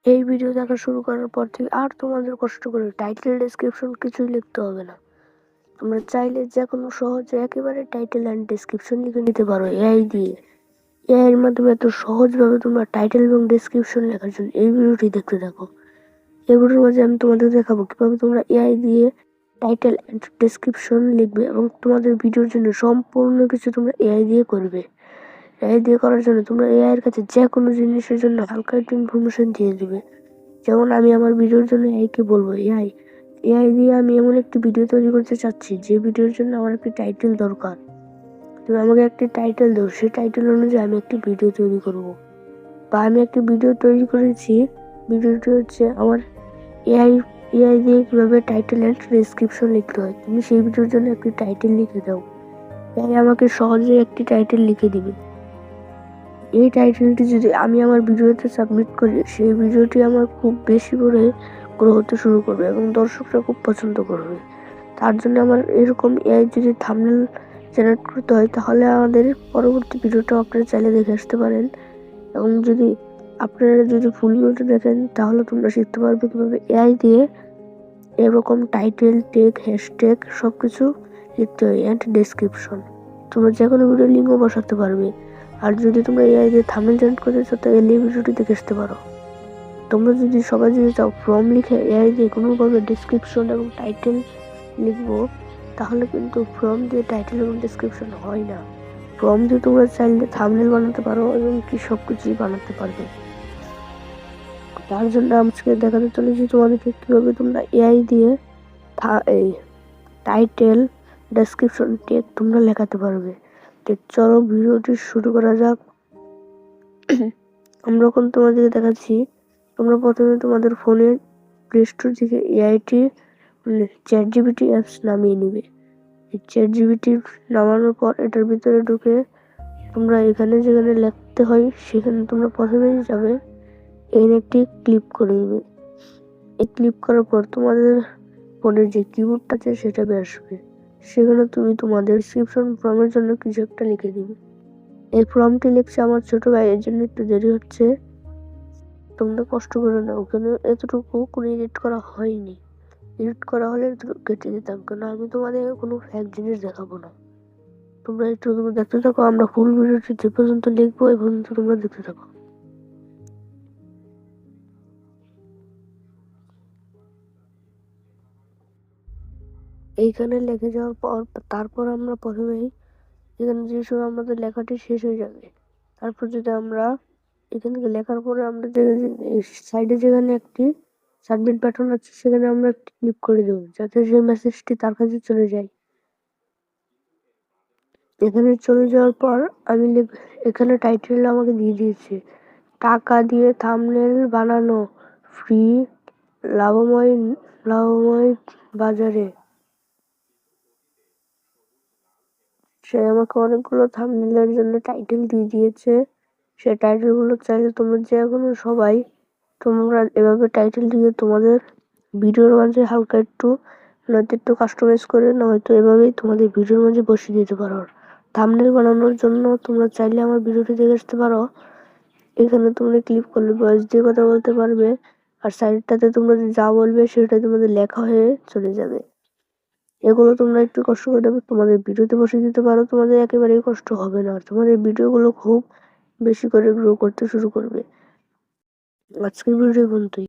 এই ভিডিও দেখা শুরু করার পর থেকে আর তোমাদের কষ্ট করে টাইটেল ডেসক্রিপশন কিছুই লিখতে হবে না। তোমরা চাইলে যে কোনো সহজে একেবারে টাইটেল অ্যান্ড ডেসক্রিপশন লিখে নিতে পারো এআই দিয়ে। এআই এর মাধ্যমে এত সহজভাবে তোমরা টাইটেল এবং ডেসক্রিপশন লেখার জন্য এই ভিডিওটি দেখতে থাকো। এই ভিডিওর মাঝে আমি তোমাদের দেখাবো কিভাবে তোমরা এআই দিয়ে টাইটেল অ্যান্ড ডেসক্রিপশন লিখবে এবং তোমাদের ভিডিওর জন্য সম্পূর্ণ কিছু তোমরা এআই দিয়ে করবে। এআই দিয়ে করার জন্য তোমরা এআই এর কাছে যে কোনো জিনিসের জন্য হালকা একটু ইনফরমেশন দিয়ে দিবে। যেমন আমি আমার ভিডিওর জন্য এআইকে বলবো, এআই দিয়ে আমি এমন একটি ভিডিও তৈরি করতে চাচ্ছি যে ভিডিওর জন্য আমার একটি টাইটেল দরকার। তুমি আমাকে একটি টাইটেল দাও, সেই টাইটেল অনুযায়ী আমি একটি ভিডিও তৈরি করব। বা আমি একটি ভিডিও তৈরি করেছি, ভিডিওটি হচ্ছে আমার এআই দিয়ে কীভাবে টাইটেল অ্যান্ড ডেসক্রিপশন লিখতে হয়। তুমি সেই ভিডিওর জন্য একটি টাইটেল লিখে দাও। এআই আমাকে সহজে একটি টাইটেল লিখে দিবে। এই টাইটেলটি যদি আমি আমার ভিডিওতে সাবমিট করি, সেই ভিডিওটি আমার খুব বেশি করে গ্রো হতে শুরু করবে এবং দর্শকরা খুব পছন্দ করবে। তার জন্য আমার এরকম এআই যদি থাম্বনেল জেনারেট করতে হয়, তাহলে আমাদের পরবর্তী ভিডিওটাও আপনারা চাইলে দেখে আসতে পারেন। এবং যদি আপনারা যদি ফুল ভিডিওটা দেখেন, তাহলে তোমরা শিখতে পারবে কীভাবে এআই দিয়ে এরকম টাইটেল, টেগ, হ্যাশট্যাগ সব কিছু লিখতে হয় অ্যান্ড ডেসক্রিপশন। তোমরা যে কোনো ভিডিও লিঙ্কও বসাতে পারবে। আর যদি তোমরা এআই দিয়ে থাম্বনেল জেনারেট করতে চাও, তাহলে এই ভিডিওটি দেখে আসতে পারো। তোমরা যদি সবাই যদি চাও ফর্ম লিখে এআই দিয়ে কোনোভাবে ডেসক্রিপশন এবং টাইটেল লিখবো, তাহলে কিন্তু ফর্ম দিয়ে টাইটেল এবং ডেসক্রিপশন হয় না। ফর্ম দিয়ে তোমরা চাইলে থাম্বনেল বানাতে পারো এবং কি সব কিছুই বানাতে পারবে। তার জন্য আজকে দেখাতে চলেছি তোমাদেরকে কীভাবে তোমরা এআই দিয়ে এই টাইটেল, ডেসক্রিপশন, টেগ তোমরা লেখাতে পারবে। চলো ভিডিওটি শুরু করা যাক। আমরা এখন তোমাদেরকে দেখাচ্ছি, তোমরা প্রথমে তোমাদের ফোনের প্লে স্টোর থেকে এআইটি চ্যাটজিপিটি অ্যাপস নামিয়ে নিবে। এই চ্যাটজিপিটি নামানোর পর এটার ভিতরে ঢুকে তোমরা এখানে যেখানে লিখতে হয় সেখানে তোমরা প্রথমেই যাবে, এখানে একটি ক্লিক করে দেবে। এই ক্লিক করার পর তোমাদের ফোনের যে কিবোর্ডটা আছে সেটা আসবে। সেখানে তুমি তোমাদের ডেসক্রিপশন ফর্মের জন্য কিছু একটা লিখে দিবে। এই ফর্মটি লিখছে আমার ছোট ভাই, এর জন্য একটু দেরি হচ্ছে, তোমরা কষ্ট করে না। ওখানে এতটুকু কোনো এডিট করা হয়নি, এডিট করা হলে কেটে দিতাম, কেন আমি তোমাদের কোনো ফ্যাক্ট জিনিস দেখাবো না। তোমরা একটু দেখতে থাকো, আমরা ফুল ভিডিওটি যে পর্যন্ত লিখবো এই পর্যন্ত তোমরা দেখতে থাকো। এইখানে লিখে যাওয়ার পর তারপর আমরা প্রথমেই এখানে যে সময় আমাদের লেখাটি শেষ হয়ে যাবে, তারপর যদি আমরা এখান থেকে লেখার পরে আমরা সাইডে যেখানে একটি সাবমিট বাটন আছে সেখানে আমরা একটি ক্লিক করে দেবো, যাতে সেই মেসেজটি তার কাছে চলে যায়। এখানে চলে যাওয়ার পর আমি এখানে টাইটেল আমাকে দিয়ে দিয়েছে, টাকা দিয়ে থাম্বনেল বানানো ফ্রি, লাভময় বাজারে। সে আমাকে অনেকগুলো থাম্বনেলের জন্য টাইটেল দিয়ে দিয়েছে। সেই টাইটেলগুলো চাইলে তোমরা যে কোনো সবাই তোমরা এভাবে টাইটেল দিয়ে তোমাদের ভিডিওর মাঝে হালকা একটু নয়তো একটু কাস্টমাইজ করে নয়তো এভাবেই তোমাদের ভিডিওর মাঝে বসিয়ে দিতে পারো। থাম্বনেল বানানোর জন্য তোমরা চাইলে আমার ভিডিওটি দেখে আসতে পারো। এখানে তোমরা ক্লিক করলে ভয়েস দিয়ে কথা বলতে পারবে, আর সাইডটাতে তোমরা যা বলবে সেটা তোমাদের লেখা হয়ে চলে যাবে। এগুলো তোমরা একটু কষ্ট করে দেবে, তোমাদের ভিডিওতে বসে দিতে পারো, তোমাদের একেবারেই কষ্ট হবে না। আর তোমাদের ভিডিওগুলো খুব বেশি করে গ্রো করতে শুরু করবে। আজকের ভিডিও পর্যন্তই।